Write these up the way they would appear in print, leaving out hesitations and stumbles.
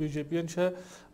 BJP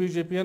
BJP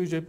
BJP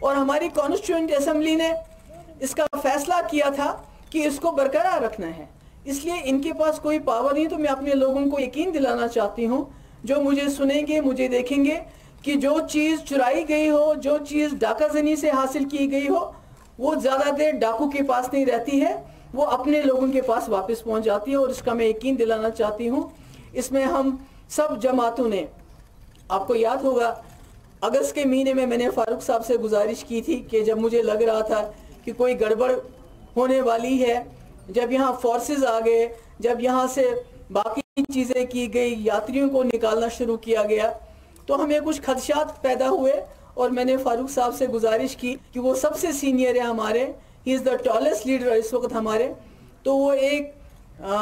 اور ہماری constituent assembly نے اس کا فیصلہ کیا تھا کہ اس کو برقرار رکھنا ہے. اس لیے ان کے پاس کوئی پاور نہیں. تو میں اپنے لوگوں کو یقین دلانا چاہتی ہوں جو مجھے سنیں گے, مجھے دیکھیں گے, کہ جو چیز چرائی گئی ہو, جو چیز ڈاکہ زنی سے حاصل کی گئی ہو, وہ زیادہ دیر ڈاکو کے پاس نہیں رہتی ہے, وہ اپنے لوگوں کے پاس واپس پہنچ جاتی ہے. اور اس کا میں یقین دلانا چاہتی ہوں. اس میں ہم سب جماعتوں نے, آپ کو یاد ہوگا اگست کے مہینے میں نے فاروق صاحب سے گزارش کی تھی کہ جب مجھے لگ رہا تھا کہ کوئی گڑبڑ ہونے والی ہے, جب یہاں فورسز آ گئے, جب یہاں سے باقی چیزیں کی گئی, یاتریوں کو نکالنا شروع کیا گیا, تو ہمیں کچھ خدشات پیدا ہوئے. اور میں نے فاروق صاحب سے گزارش کی کہ وہ سب سے سینئر ہے ہمارے, ہی از دا ٹالسٹ لیڈر اس وقت ہمارے, تو وہ ایک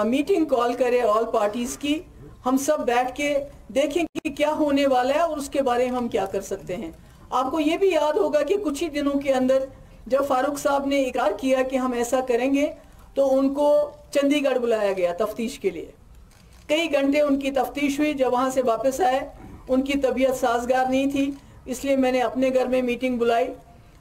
میٹنگ کال کرے آل پارٹیز کی, ہم سب بیٹھ کے دیکھیں کہ کیا ہونے والا ہے اور اس کے بارے میں ہم کیا کر سکتے ہیں. آپ کو یہ بھی یاد ہوگا کہ کچھ ہی دنوں کے اندر جب فاروق صاحب نے اقرار کیا کہ ہم ایسا کریں گے, تو ان کو چندی گڑھ بلایا گیا تفتیش کے لیے. کئی گھنٹے ان کی تفتیش ہوئی. جب وہاں سے واپس آئے ان کی طبیعت سازگار نہیں تھی, اس لیے میں نے اپنے گھر میں میٹنگ بلائی.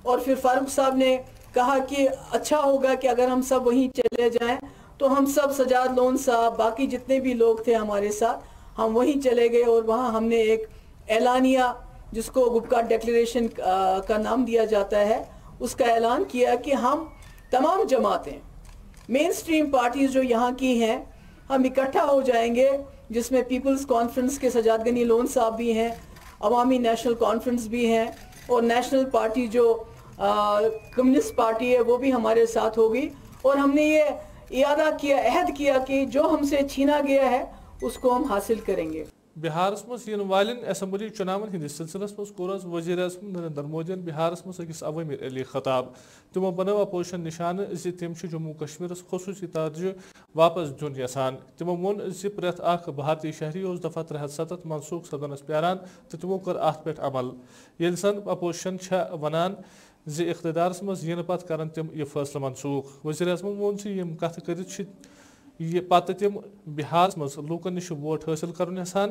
اور پھر فاروق صاحب نے کہا کہ اچھا ہوگا کہ اگر ہم سب وہیں چلے جائیں. تو ہم سب, سجاد لون صاحب, باقی جتنے بھی لوگ تھے ہمارے ساتھ, ہم وہیں چلے گئے. اور وہاں ہم نے ایک اعلانیہ, جس کو گپکار ڈیکلیریشن کا نام دیا جاتا ہے, اس کا اعلان کیا کہ ہم تمام جماعتیں, مین سٹریم پارٹیز جو یہاں کی ہیں, ہم اکٹھا ہو جائیں گے, جس میں پیپلز کانفرنس کے سجاد غنی لون صاحب بھی ہیں, عوامی نیشنل کانفرنس بھی ہیں, اور نیشنل پارٹی جو کمیونسٹ پارٹی ہے وہ بھی ہمارے ساتھ ہوگی. اور ہم نے یہ اعادہ کیا, عہد کیا کہ جو ہم سے چھینا گیا ہے اس کو ہم حاصل کریں گے. بہارس مز ین والن اسمبلی چناون ہندس سلسلس مز کور وزیر اعظم نریندر مودین بہارس مز اکس عوامر علی خطاب. تمو بنو اپوزیشن نشانہ زِ تم جموں کشمیرس خصوصی درجہ واپس دین یژھان. تمو وون زِ پریت اخ بھارتی شہری اس دفعہ 370 منسوخ سدنس پیاران تو تمو کر ات پہ عمل. یل زن اپوزیشن چھ ونان زِ اقتدارس مز ین پتہ کرن تم یہ فیصلہ منسوخ. وزیر اعظم وون زِ یم کتھ کرت یہ پتہ تم بہارس مز لوکن نش ووٹ حاصل کرن یژھان.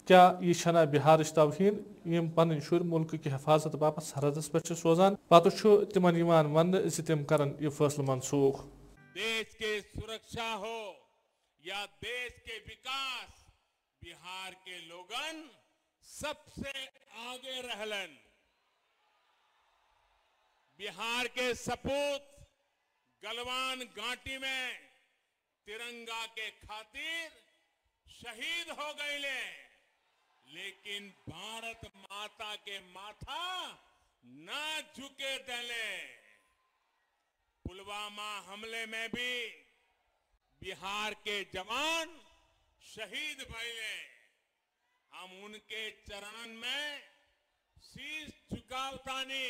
کیا یہ چھنا بہارچ توہین یم پن شر ملک کی حفاظت باپت سرحدس پہ سوزان. پتہ تمن ون زِ تم کرن یہ فیصلہ منسوخ. دیش کے سرکشا ہو یا دیش کے وکاس, بہار کے لوگن سب سے آگے رہلن. بہار کے سپوت گلوان گھاٹی میں ترنگا کے خاطر شہید ہو گئے لے, لیکن بھارت ماتا کے ماتھا نہ جھکے دلے. پلوامہ حملے میں بھی بہار کے جوان شہید بھائے, ہم ان کے چرن میں شیش جھکاوتانی,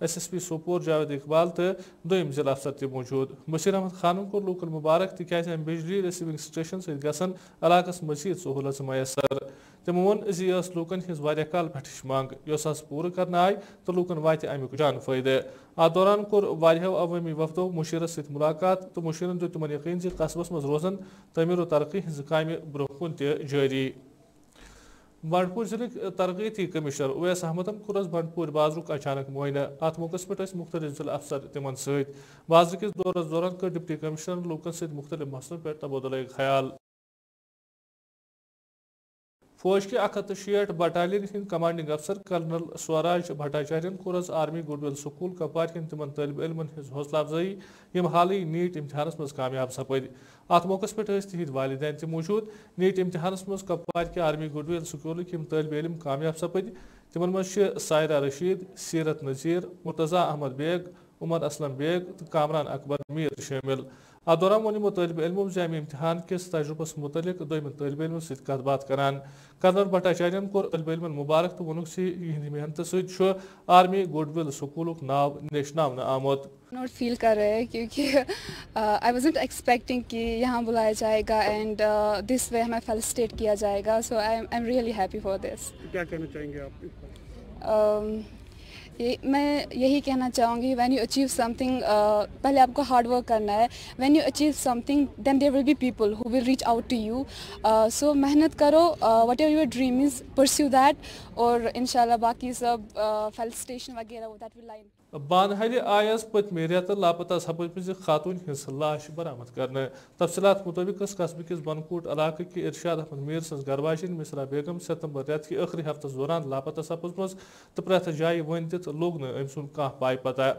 SSP سوپور جاوید اقبال تو دویم ضلع افسر تہ موجود. بشیر احمد خانن کور لوکن مبارک تکیاز ام بجلی ریسیونگ سٹیشن ست گژھن علاقس مزید سہولت میسر. تمو وون زی اس لوکن ہز واریاہ کال پٹھش منگ یوس آز پورٕ کرنہٕ آیہِ تو لوکن واتہِ امیُک جان فٲیدٕ. اتھ دوران کوٚر واریاہو عوٲمی وفدو مشیرس سۭتۍ ملاقات تو مشیرن دیُت تِمن یقین زِ قصبس منٛز روزن تعمیٖر و ترقی ہٕنٛزٕ کامہِ برونٛہہ کُن تہِ جٲری. بنڈپور ضلع ترقیتی کمشنر اویس احمدن کور بنڈپور بازرک اچانک معائنہ. ات موقع پہ مختلف ضلع افسر تمن ست. بازر کس دورس دوران کر ڈپٹی کمشنر لوکن ست مختلف مسلن پہ تبادلہ خیال. فوج کے 160 بٹالین ہند کمانڈنگ افسر کرنل سوراج بھٹاچاریہ کور army goodwill school Kupwara کن تمن طالب علمن ہز حوصلہ افزائی یم حالی نیٹ امتحانس مز کامیاب سپد. ات موقع پہ تہند والدین تہ موجود. نیٹ امتحانس مز کپوار کے آرمی گڈ ول سکولک یم طالب علم کامیاب سپد تمن مز سائرہ رشید، سیرت نذیر، مرتضی احمد بیگ، عمر اسلم بیگ تو کامران اکبر میر شامل. ات دوران وون یمو طالب علمو ز امہ امتحان کس تجربس متعلق دویم طالب علم ست کت بات کران. کرنل بھٹاچاریہ کور طالب علمن مبارک تو وونک ز یہند محنت ست آرمی گڈ ول سکولک ناو نیشناونہ آمت. نوٹ فیل کر رہے ہیں کیونکہ آئی وازنٹ ایکسپیکٹنگ کہ یہاں بلایا جائے گا اینڈ دس وے ہمیں فیلسٹیٹ کیا جائے گا. So I am really happy for this. کیا کہنا چاہیں گے آپ؟ میں یہی کہنا چاہوں گی when you achieve something پہلے آپ کو ہارڈ ورک کرنا ہے. When you achieve something then there will be people who will reach out to you. So محنت کرو, whatever your dream is pursue that, اور انشاءاللہ باقی سب فیلسٹیشن وغیرہ دیٹ ول لائن. بانہلہِ آیہِ آز پٔتمہِ رٮ۪تہٕ لاپتہ سپٕزمٕژ خاتوٗن ہٕنٛز لاش برآمد کرنہٕ. تفصیلات مُطٲبِق ٲس قصبہٕ کِس بنکوٹ علاقہٕ کہِ ارشاد احمد میٖر سٕنٛز گرواجِنۍ مصرا بیگم ستمبر رٮ۪تہٕ کہِ ٲخری ہفتس دوران لاپتہ سپٕزمٕژ تہٕ پرٛٮ۪تھ جایہِ ؤنِتھ لوٚگ نہٕ أمۍ سُنٛد کانٛہہ پاے پتہ.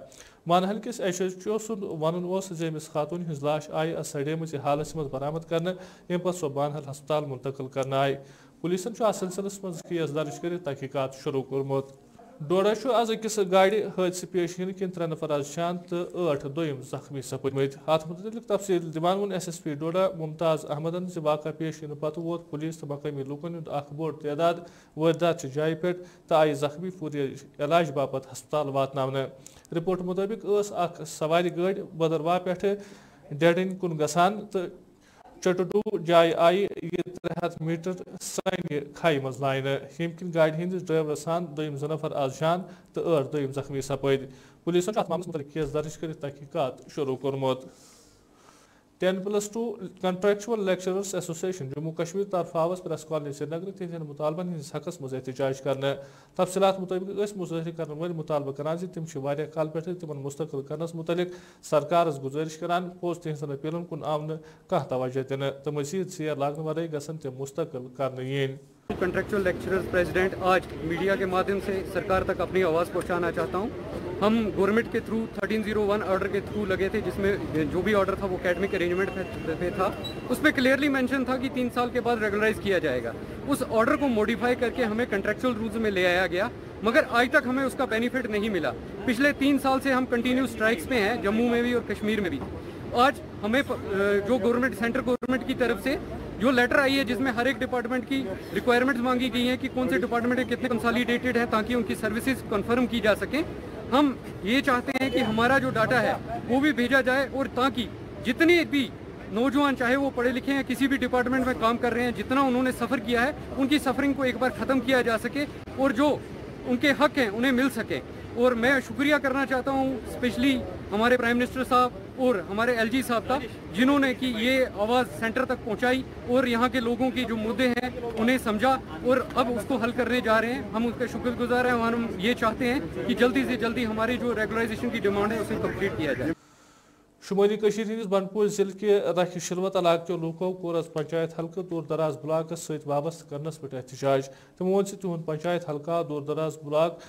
مانہل کِس ایچ ایچ او سُنٛد ونُن اوس زِ أمِس خاتوٗنہِ ہٕنٛز لاش آیہِ سڑیمٕژ حالس منٛز برآمد کرنہٕ ییٚمہِ پتہٕ سۄ بانہل ہسپتال منتقل کرنہٕ آیہِ. پولیسن چھُ اتھ سلسلس منٛز کیس درج کٔرِتھ تحقیقات شروٗع کوٚرمُت. ڈوڈا چھُ آز أکِس گاڑِ حٲدثہٕ پیش یِنہٕ کِنۍ 3 نفر آز جان تہٕ 8 دوٚیِم زخمی سپٕدمٕتۍ. اتھ متعلق تفصیل دِوان ووٚن SSP ڈوڈا ممتاز احمدن زِ واقعہ پیش یِنہٕ پتہٕ ووت پُلیٖس تہٕ مقٲمی لوٗکن ہُنٛد اکھ بوٚڑ تعداد وٲرۍدات چہِ جایہِ پٮ۪ٹھ تہٕ آیہِ زخمی فوری علاج باپتھ ہسپتال واتناونہٕ. رپورٹ مُطٲبِق ٲس اکھ سوارِ گٲڑۍ بٔدٕروار پٮ۪ٹھٕ ڈیڈٕنۍ کُن گژھان تہٕ چٹڈوٗ جایہِ آیہِ یہِ 300 میٖٹر سانہِ کھایہِ منٛز لاینہٕ ییٚمہِ کِنۍ گاڑِ ہٕنٛدِس ڈرایورٕ سان دوٚیِم 2 نفر آز جان تہٕ 8 دوٚیِم زخمی سپٕدۍ. پولیسن چھُ اتھ معاملس متعلق کیس درج کٔرِتھ تحقیقات شروٗع کوٚرمُت. 10+2 کنٹریکچوَل لیکچرٲرٕس ایسوسیشن جموں کشمیر طرفہٕ آوس پریس کالونی سری نگر تہنٛدٮ۪ن مُطالبن ہٕنٛدِس حقس منٛز احتجاج کرنہٕ. تفصیلات مُطٲبِق ٲسۍ مظٲہرٕ کرن وٲلۍ مُطالبہٕ کران زِ تِم چھِ واریاہ کال پٮ۪ٹھٕ تِمن مُستقل کرنس مُتعلق سرکارس گُزٲرِش کران پوٚز تِہنٛزن اپیلن کُن آو نہٕ کانٛہہ توجہ دِنہٕ تہٕ مزید ژیر لاگنہٕ ورٲے گژھن تِم مُستقل کرنہٕ یِنۍ. کنٹریکچوئل لیکچررز پریزیڈنٹ آج میڈیا کے مادھیم سے سرکار تک اپنی آواز پہنچانا چاہتا ہوں. ہم گورنمنٹ کے تھرو 1301 آرڈر کے تھرو لگے تھے جس میں جو بھی آرڈر تھا وہ اکیڈمک ارینجمنٹ پہ تھا. اس میں کلیئرلی مینشن تھا کہ 3 سال کے بعد ریگولرائز کیا جائے گا. اس آرڈر کو موڈیفائی کر کے ہمیں کنٹریکچوئل رولز میں لے آیا گیا مگر آج تک ہمیں اس کا بینیفٹ نہیں ملا. پچھلے 3 سال سے ہم کنٹینیو اسٹرائکس پہ ہیں جموں میں بھی اور کشمیر میں بھی. آج ہمیں جو گورنمنٹ سینٹرل گورنمنٹ کی طرف سے جو لیٹر آئی ہے جس میں ہر ایک ڈپارٹمنٹ کی ریکوائرمنٹس مانگی گئی ہیں کہ کون سے ڈپارٹمنٹ کتنے کنسالیڈیٹڈ ہیں تاکہ ان کی سروسز کنفرم کی جا سکیں. ہم یہ چاہتے ہیں کہ ہمارا جو ڈاٹا ہے وہ بھی بھیجا جائے اور تاکہ جتنے بھی نوجوان چاہے وہ پڑھے لکھے ہیں کسی بھی ڈپارٹمنٹ میں کام کر رہے ہیں جتنا انہوں نے سفر کیا ہے ان کی سفرنگ کو ایک بار ختم کیا جا سکے اور جو ان کے حق ہیں انہیں مل سکے. اور میں شکریہ کرنا چاہتا ہوں اسپیشلی ہمارے پرائم منسٹر صاحب اور ہمارے LG صاحب کا جنہوں نے کہ یہ آواز سینٹر تک پہنچائی اور یہاں کے لوگوں کے جو مدعے ہیں انہیں سمجھا اور اب اس کو حل کرنے جا رہے ہیں. ہم اس کے شکر گزار ہیں اور ہم یہ چاہتے ہیں کہ جلدی سے جلدی ہماری جو ریگولرائزیشن کی ڈیمانڈ ہے اسے کمپلیٹ کیا جائے. شمالی کشمیر ہندس بنڈپور ضلع کے رکھ شلوت علاقہ کے لوکو کور پنچایت حلقہ دور دراز بلاکس ست وابستہ کرنس پہ احتجاج. تمو وون تہد پنچایت حلقہ دور دراز بلاک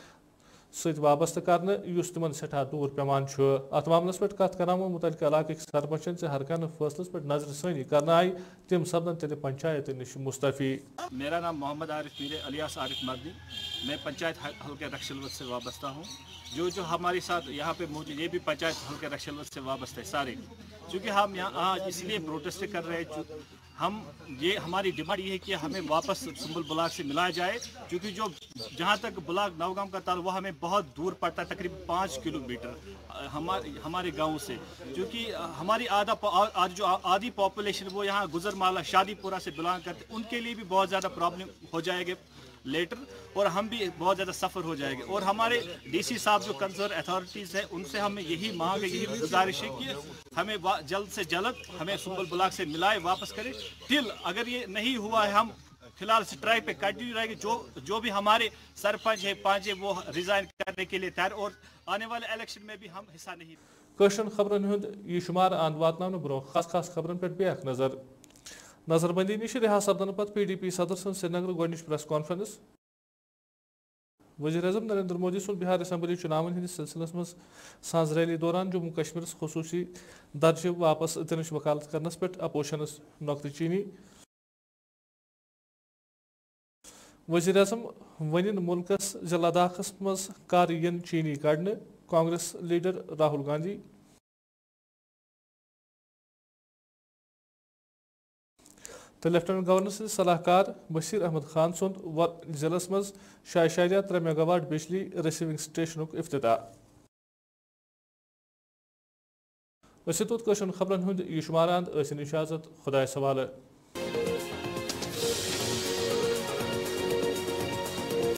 ست وابستہ کرنے اس تمن سٹھا دور پیمان. ات معاملس پہ کت کران متعلقہ علاقہ سرپنچن سے ہر کانہ فیصلس پہ نظر ثانی کرنے آئی تم سپدن تیل پنچایت نش مستفی. میرا نام محمد عارف میر الیاس عارف مردی. میں پنچایت حلقہ رکشلوت سے وابستہ ہوں. جو ہمارے ساتھ یہاں پہ موجود یہ بھی پنچایت حلقہ رکشلوت سے وابستہ ہے سارے. چونکہ ہم یہاں آج اس لیے پروٹیسٹ کر رہے ہیں یہ ہماری ڈیمانڈ یہ ہے کہ ہمیں واپس سنبل بلاک سے ملایا جائے، کیونکہ جہاں تک بلاک نوگام کا تعلق وہ ہمیں بہت دور پڑتا ہے، تقریباً 5 کلومیٹر ہمارے گاؤں سے، کیونکہ ہماری جو آدھی پاپولیشن وہ یہاں گزرمالہ شادی پورہ سے بلانگ کرتے، ان کے لیے بھی بہت زیادہ پرابلم ہو جائے گا لیٹر، اور ہم بھی بہت زیادہ سفر ہو جائے گا. اور ہمارے ڈی سی صاحب جو کنسرن اتھارٹیز ہیں ان سے ہمیں یہی مانگ ہے، یہی گزارش ہے کہ ہمیں جلد سے جلد ہمیں سنبل بلاک سے ملائے، واپس کرے. اگر یہ نہیں ہوا ہے ہم فی الحال اسٹرائک پہ کنٹینیو رہے گے. جو بھی ہمارے سرپنچ ہے پانچ وہ ریزائن کرنے کے لیے تیار، اور آنے والے الیکشن میں بھی ہم حصہ نہیں. کشن خبرن ہند یہ شمار آن واتن برو خاص خبرن پہ بیاکھ نظر بندی نش رہا سپدن پتہ پی ڈی پی صدر سن سری نگر گۄڈنِچ پریس کانفرنس. وزیر اعظم نریندر مودی سن بہار اسمبلی چناون ہندس سلسلس مز ساز ریلی دوران جموں کشمیرس خصوصی درجہ واپس دنچ وکالت کرنس پہ اپوزیشنس نقطہ چینی. وزیر اعظم ون ملکس لداخس مز کر ین چینی کڑنے. کانگریس لیڈر راہل گاندھی. تو لیفٹنٹ گورنر سند صلاح کار بشیر احمد خان سند ضلع مز شاہ شاہجہ 3 میگا واٹ بجلی ریسیونگ سٹیشنک افتتاح. توت خبرن ہند یہ شماران اجازت خدا سوالہ.